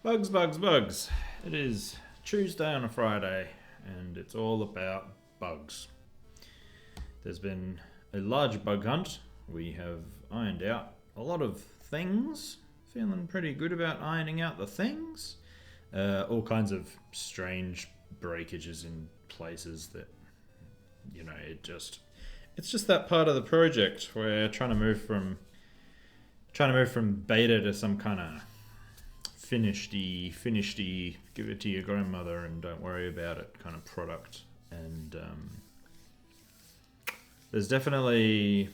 Bugs, bugs, bugs. It is Tuesday on a Friday, and it's all about bugs. There's been a large bug hunt. We have ironed out a lot of things. Feeling pretty good about ironing out the things. All kinds of strange breakages in places that, it's just that part of the project where trying to move from beta to some kind of finished give it to your grandmother and don't worry about it kind of product. And there's definitely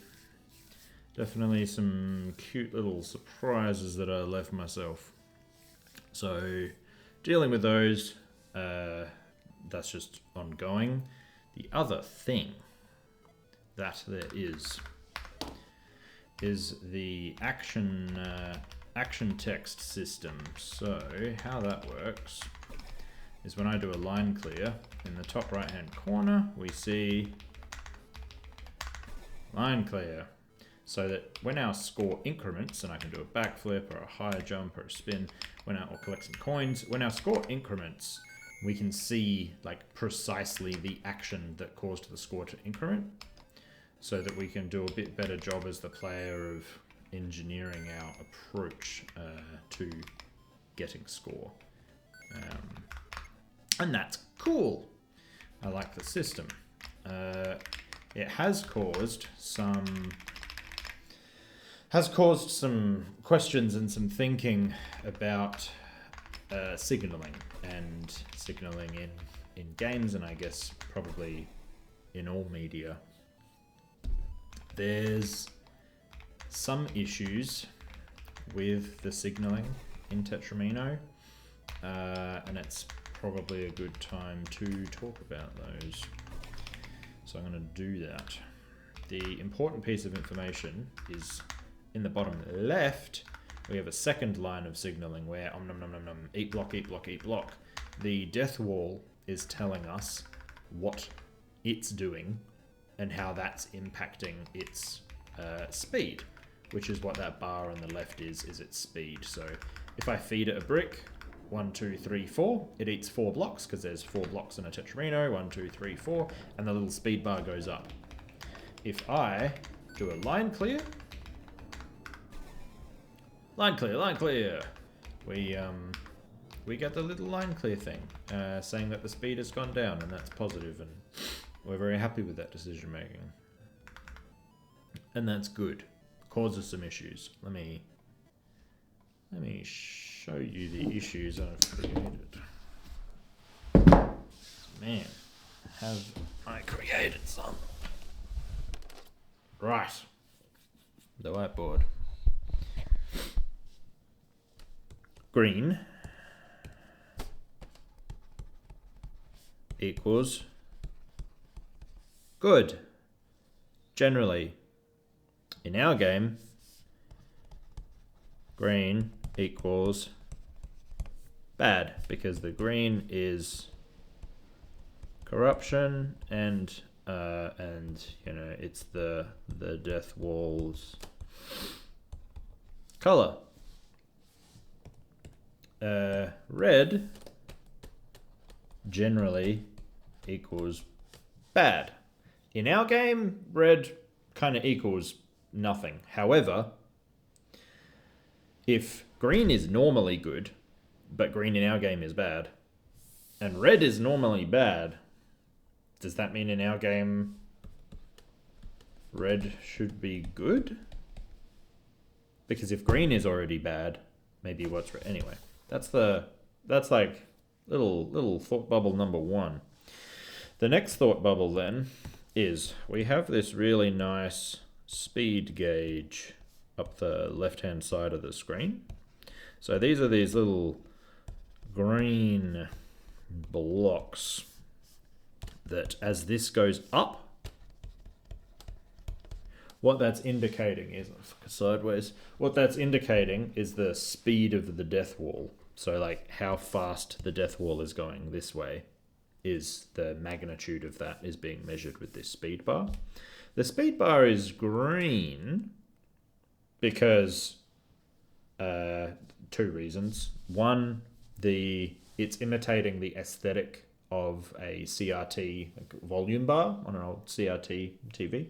some cute little surprises that I left myself. So dealing with those, that's just ongoing. The other thing that there is the action text system. So how that works is when I do a line clear, in the top right hand corner we see line clear, so that when our score increments, and I can do a backflip or a high jump or a spin, or collect some coins, when our score increments we can see like precisely the action that caused the score to increment, so that we can do a bit better job as the player of engineering our approach to getting score. And that's cool. I like the system. It has caused some questions and some thinking about signaling in games, and I guess probably in all media. There's some issues with the signaling in Tetramino, and it's probably a good time to talk about those. So I'm going to do that. The important piece of information is in the bottom left. We have a second line of signaling where eat block, eat block, eat block. The death wall is telling us what it's doing and how that's impacting its speed, which is what that bar on the left is its speed. So if I feed it a brick, 1, 2, 3, 4, it eats 4 blocks because there's 4 blocks in a Tetramino, 1, 2, 3, 4, and the little speed bar goes up. If I do a line clear, we get the little line clear thing saying that the speed has gone down, and that's positive, and we're very happy with that decision making. And that's good. Causes some issues. Let me show you the issues I've created. Man, have I created some? Right. The whiteboard. Green equals good. Generally, in our game, green equals bad because the green is corruption and it's the death wall's color. Red generally equals bad. In our game, red kind of equals nothing. However, if green is normally good, but green in our game is bad, and red is normally bad, does that mean in our game red should be good? Because if green is already bad, maybe what's red? Anyway, that's like little thought bubble number 1. The next thought bubble then is we have this really nice speed gauge up the left hand side of the screen. So these are these little green blocks that as this goes up, what that's indicating is sideways. What that's indicating is the speed of the death wall. So like how fast the death wall is going this way is the magnitude of that is being measured with this speed bar. The speed bar is green because 2 reasons. One, it's imitating the aesthetic of a CRT volume bar on an old CRT TV.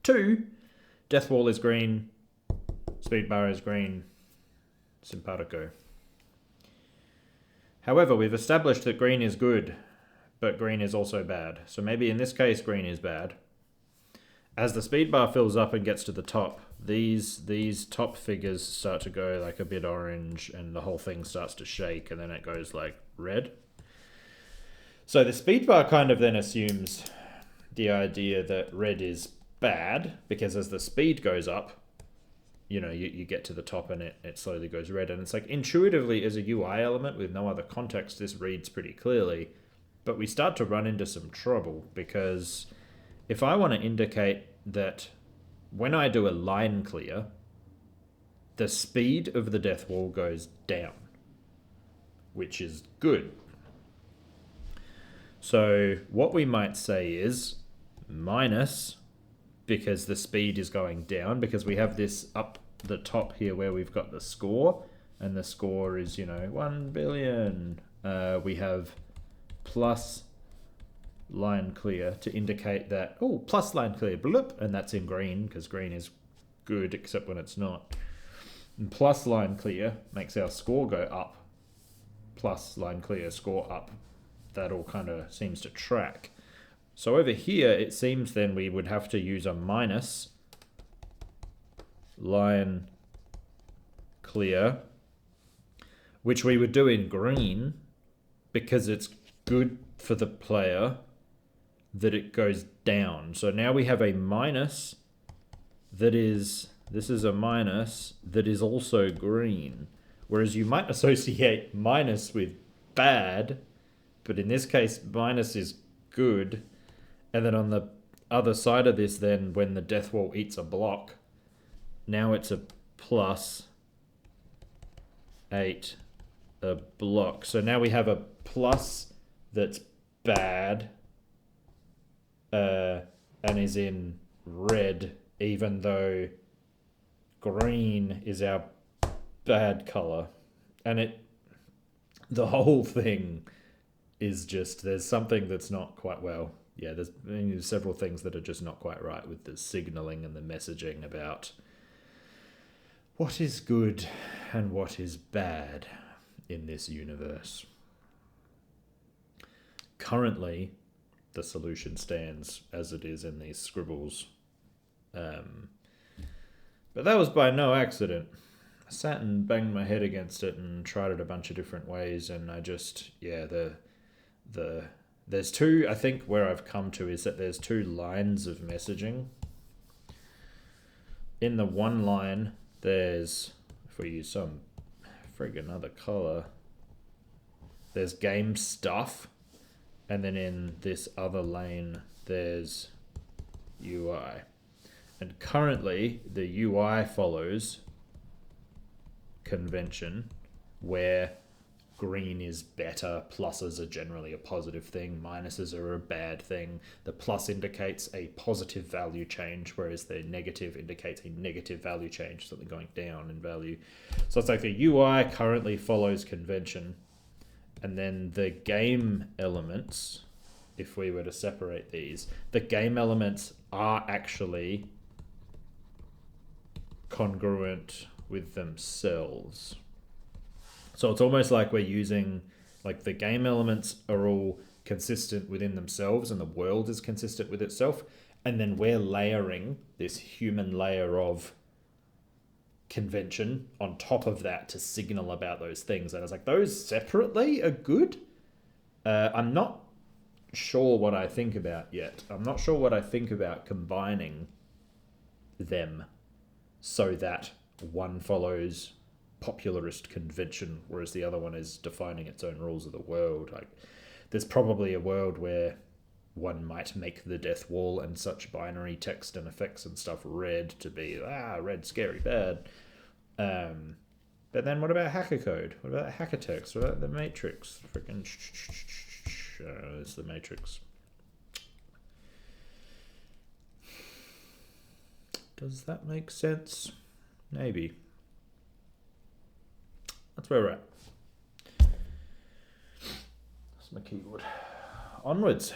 2, death wall is green, speed bar is green, simpatico. However, we've established that green is good, but green is also bad. So maybe in this case, green is bad. As the speed bar fills up and gets to the top, these top figures start to go like a bit orange, and the whole thing starts to shake, and then it goes like red. So the speed bar kind of then assumes the idea that red is bad, because as the speed goes up, you know, you get to the top and it slowly goes red. And it's like, intuitively, as a UI element with no other context, this reads pretty clearly. But we start to run into some trouble, because if I want to indicate that when I do a line clear, the speed of the death wall goes down, which is good. So what we might say is minus, because the speed is going down, because we have this up the top here where we've got the score, and the score is, you know, 1 billion. We have plus line clear to indicate that, oh, plus line clear, bloop, and that's in green, because green is good except when it's not. And plus line clear makes our score go up, plus line clear, score up. That all kind of seems to track. So over here, it seems then we would have to use a minus line clear, which we would do in green, because it's good for the player that it goes down. So now we have a minus that is, this is a minus that is also green. Whereas you might associate minus with bad, but in this case, minus is good. And then on the other side of this, then when the death wall eats a block, now it's a plus 8 a block. So now we have a plus that's bad, and is in red, even though green is our bad color. And the whole thing is just, there's something that's not quite, well, yeah, there's several things that are just not quite right with the signaling and the messaging about what is good and what is bad in this universe. Currently, the solution stands as it is in these scribbles. But that was by no accident. I sat and banged my head against it and tried it a bunch of different ways, and I just, yeah, there's two, I think where I've come to is that there's 2 lines of messaging. In the one line, there's, if we use some friggin' other color, there's game stuff. And then in this other lane, there's UI. And currently, the UI follows convention, where green is better, pluses are generally a positive thing, minuses are a bad thing. The plus indicates a positive value change, whereas the negative indicates a negative value change, something going down in value. So it's like the UI currently follows convention, and then the game elements, if we were to separate these, the game elements are actually congruent with themselves. So it's almost like we're using, like the game elements are all consistent within themselves and the world is consistent with itself. And then we're layering this human layer of convention on top of that to signal about those things. And I was like, those separately are good. I'm not sure what I think about yet. I'm not sure what I think about combining them so that one follows popularist convention, whereas the other one is defining its own rules of the world. Like, there's probably a world where one might make the death wall and such binary text and effects and stuff red to be, red, scary, bad. But then what about hacker code? What about hacker text? What about the Matrix? Freaking it's the Matrix. Does that make sense? Maybe. that's where we're at. That's my keyboard. Onwards.